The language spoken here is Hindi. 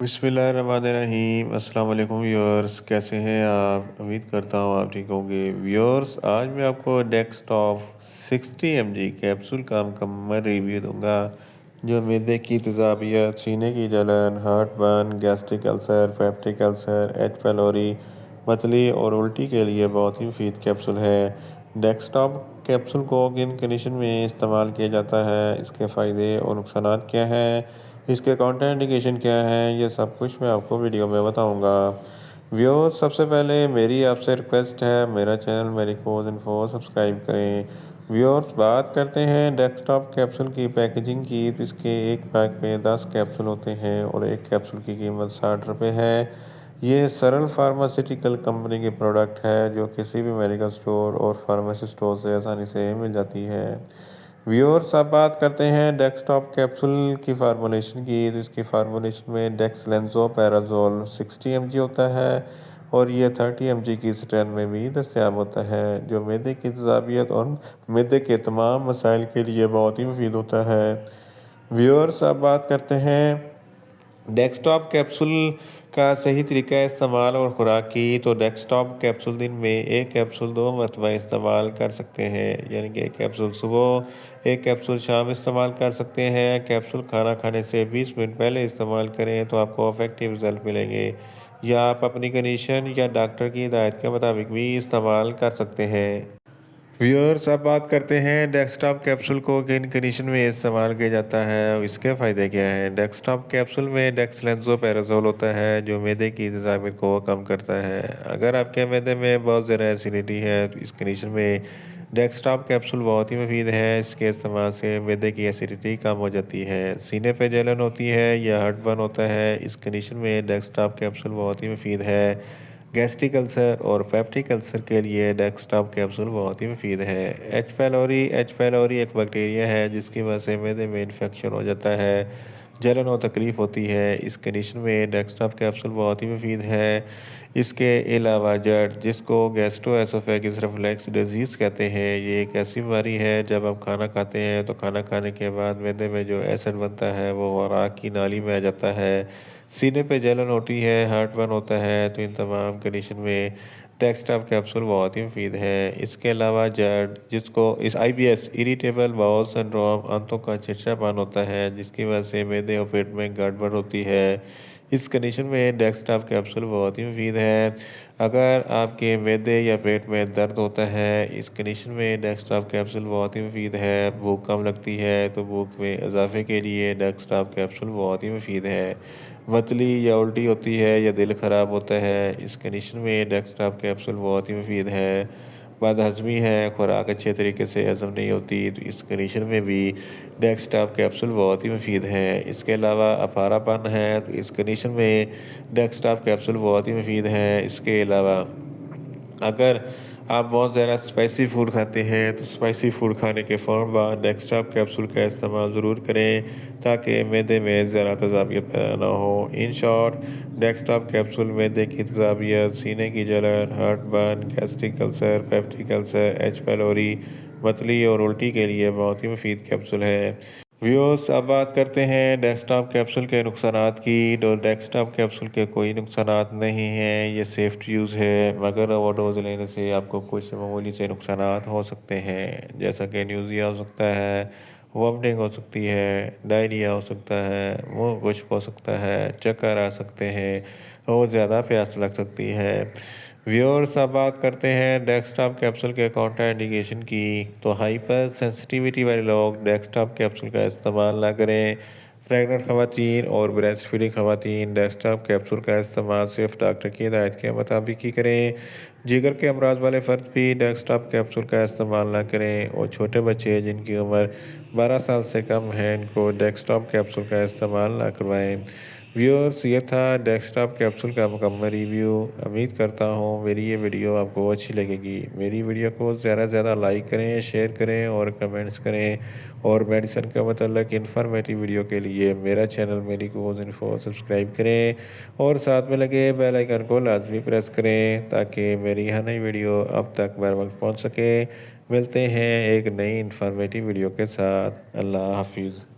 बिस्मिल्लाहिर्रहमानिर्रहीम अस्सलाम वालेकुम व्यूअर्स, कैसे हैं आप? उम्मीद करता हूँ आप ठीक होंगे। व्यूअर्स, आज मैं आपको डेस्कटॉप 60 mg कैप्सूल का मुकम्मल रिव्यू दूंगा जो मैदे की तेज़ाबियत, सीने की जलन, heartburn, gastric ulcer, peptic ulcer, H pylori, मतली और उल्टी के लिए बहुत ही मुफीद कैप्सूल है। डेस्कटॉप कैप्सूल को किन कंडीशन में इस्तेमाल किया जाता है, इसके फ़ायदे और नुकसान क्या हैं, इसके काउंटर इंडिकेशन क्या है, ये सब कुछ मैं आपको वीडियो में बताऊंगा। व्यूअर्स, सबसे पहले मेरी आपसे रिक्वेस्ट है, मेरा चैनल मेडिकोज इन्फो सब्सक्राइब करें। व्यूअर्स, बात करते हैं डेस्कटॉप कैप्सूल की पैकेजिंग की। तो इसके एक पैक में 10 कैप्सूल होते हैं और एक कैप्सूल की कीमत 60 रुपये है। ये सरल फार्मास्यूटिकल कंपनी की प्रोडक्ट है जो किसी भी मेडिकल स्टोर और फार्मेसी स्टोर से आसानी से मिल जाती है। व्यूअर्स, अब बात करते हैं डेस्कटॉप कैप्सूल की फार्मूलेशन की। तो इसकी फार्मूलेशन में डेक्सलेंसोपैराजोल 60 mg होता है और ये 30 mg की स्ट्रेन में भी दस्तियाब होता है जो मैदे की तेज़ाबियत और मैदे के तमाम मसाइल के लिए बहुत ही मुफीद होता है। व्यूअर्स, अब बात करते हैं डेस्कटॉप कैप्सूल का सही तरीका इस्तेमाल और खुराक की। तो डेस्कटॉप कैप्सूल दिन में एक कैप्सूल 2 मरतबा इस्तेमाल कर सकते हैं, यानी कि एक कैप्सूल सुबह, एक कैप्सूल शाम इस्तेमाल कर सकते हैं। कैप्सूल खाना खाने से 20 मिनट पहले इस्तेमाल करें तो आपको इफेक्टिव रिजल्ट मिलेंगे, या आप अपनी कंडीशन या डॉक्टर की हिदायत के मुताबिक भी इस्तेमाल कर सकते हैं। व्यूअर्स, अब बात करते हैं डेस्कटॉप कैप्सूल को किन कंडीशन में इस्तेमाल किया जाता है और इसके फ़ायदे क्या हैं। डेस्कटॉप कैप्सूल में डेक्सलेंसोपैराजोल होता है जो मैदे की तेज़ाबियत को कम करता है। अगर आपके मैदे में बहुत ज़्यादा एसिडिटी है तो इस कंडीशन में डेस्कटॉप कैप्सूल बहुत ही मुफीद है। इसके इस्तेमाल से मैदे की एसिडिटी कम हो जाती है। सीने पे जलन होती है या हार्टबर्न होता है, इस कंडीशन में डेस्कटॉप कैप्सूल बहुत ही मुफीद है। गैस्ट्रिक अल्सर और पेप्टिक अल्सर के लिए डेस्कटॉप कैप्सूल बहुत ही मुफीद है। एच पैलोरी एक बैक्टीरिया है जिसकी वजह से मैदे में इन्फेक्शन हो जाता है, जलन और तकलीफ होती है। इस कंडीशन में डेस्कटॉप कैप्सूल बहुत ही मुफीद है। इसके अलावा जड़, जिसको गैस्ट्रोएसोफेगिस रिफ्लक्स डिजीज़ कहते हैं, ये एक ऐसी बीमारी है जब आप खाना खाते हैं तो खाना खाने के बाद मैदे में जो एसिड बनता है वो खुराक की नाली में आ जाता है। सीने पे जलन होती है, हार्टबर्न होता है, तो इन तमाम कंडीशन में डेस्कटॉप कैप्सूल बहुत ही मुफीद है। इसके अलावा जड़, जिसको इस आईबीएस इरिटेबल बाउल सिंड्रोम, आंतों का चिड़चिड़ापन होता है जिसकी वजह से मैदे और पेट में गड़बड़ होती है, इस कंडीशन में डेस्कटॉप कैप्सूल बहुत ही मुफीद है। अगर आपके मैदे या पेट में दर्द होता है, इस कंडीशन में डेस्कटॉप कैप्सूल बहुत ही मुफीद है। भूख कम लगती है तो भूख में इजाफे के लिए डेस्कटॉप कैप्सूल बहुत ही मुफीद है। मतली या उल्टी होती है या दिल ख़राब होता है, इस कंडीशन में डेस्कटॉप कैप्सूल बहुत ही मुफीद है। बदहज़मी है, खुराक अच्छे तरीके से हज़म नहीं होती, तो इस कंडीशन में भी डेस्कटॉप कैप्सूल बहुत ही मुफीद है। इसके अलावा अफारापन है, तो इस कंडीशन में डेस्कटॉप कैप्सूल बहुत ही मुफीद है। इसके अलावा अगर आप बहुत ज़्यादा स्पाइसी फूड खाते हैं तो स्पाइसी फूड खाने के फ़ौरन बाद डेस्कटॉप कैप्सूल का इस्तेमाल ज़रूर करें ताकि मैदे में ज़्यादा तेज़ाबियत पैदा ना हो। इन शॉर्ट, डेस्कटॉप कैप्सूल मैदे की तेज़ाबियत, सीने की जलन, heartburn, gastric ulcer, peptic ulcer, H pylori, मतली और उल्टी के लिए बहुत ही मुफीद कैप्सूल है। व्यूअर्स, अब बात करते हैं डेस्कटॉप कैप्सूल के नुकसानात की। तो डेस्कटॉप कैप्सूल के कोई नुकसानात नहीं हैं, ये सेफ टू यूज़ है, मगर ओवरडोज लेने से आपको कुछ मामूली से नुकसानात हो सकते हैं, जैसा कि न्यूज़िया हो सकता है, वॉमिटिंग हो सकती है, डायरिया हो सकता है, मुंह खुश्क हो सकता है, चक्कर आ सकते हैं और ज़्यादा प्यास लग सकती है। व्यूअर्स, अब बात करते हैं डेस्कटॉप कैप्सूल के काउंटर इंडिकेशन की। तो हाइपर सेंसिटिविटी वाले लोग डेस्कटॉप कैप्सूल का इस्तेमाल ना करें। प्रेग्नेंट खवातीन और ब्रेस्ट फीडिंग खवातीन डेस्कटॉप कैप्सूल का इस्तेमाल सिर्फ डॉक्टर की हिदायत के मुताबिक ही करें। जिगर के अमराज वाले फ़र्द भी डेस्कटॉप कैप्सूल का इस्तेमाल ना करें और छोटे बच्चे जिनकी उम्र 12 साल से कम है, इनको डेस्कटॉप कैप्सूल का इस्तेमाल ना करवाएं। व्यूअर्स, ये था डेस्कटॉप कैप्सूल का मुकम्मल रिव्यू। उम्मीद करता हूँ मेरी ये वीडियो आपको अच्छी लगेगी। मेरी वीडियो को ज़्यादा से ज़्यादा लाइक करें, शेयर करें और कमेंट्स करें, और मेडिसिन के मतलब इन्फॉर्मेटिव वीडियो के लिए मेरा चैनल मेडिकोज इन्फो सब्सक्राइब करें और साथ में लगे बेल आइकन को लाजमी प्रेस करें ताकि मेरी हर नई वीडियो अब तक बर वक्त पहुँच सके। मिलते हैं एक नई इन्फॉर्मेटिव वीडियो के साथ। अल्लाह हाफिज़।